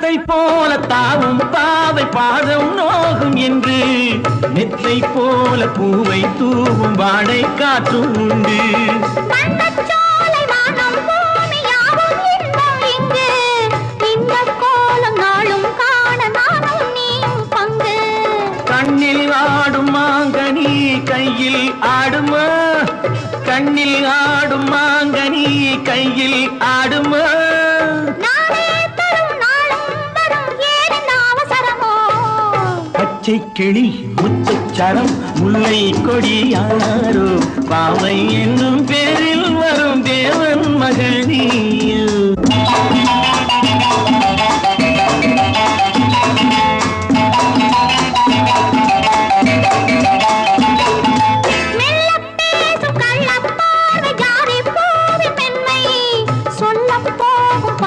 தத்தை போல தாவும் பாவை பாதம் நோகும் என்று நெத்தை போல பூவை தூவும் வாடை காற்றும் உண்டு. கண்ணில் ஆடும் மாங்கனி கையில் ஆடுமா, கண்ணில் ஆடும் மாங்கனி கையில் ஆடுமா. பச்சை கிளி முத்துச்சரம் முல்லை கொடி யாரோ பாவை என்னும் பேரில் வரும் தேவன் மகள் நீயோ.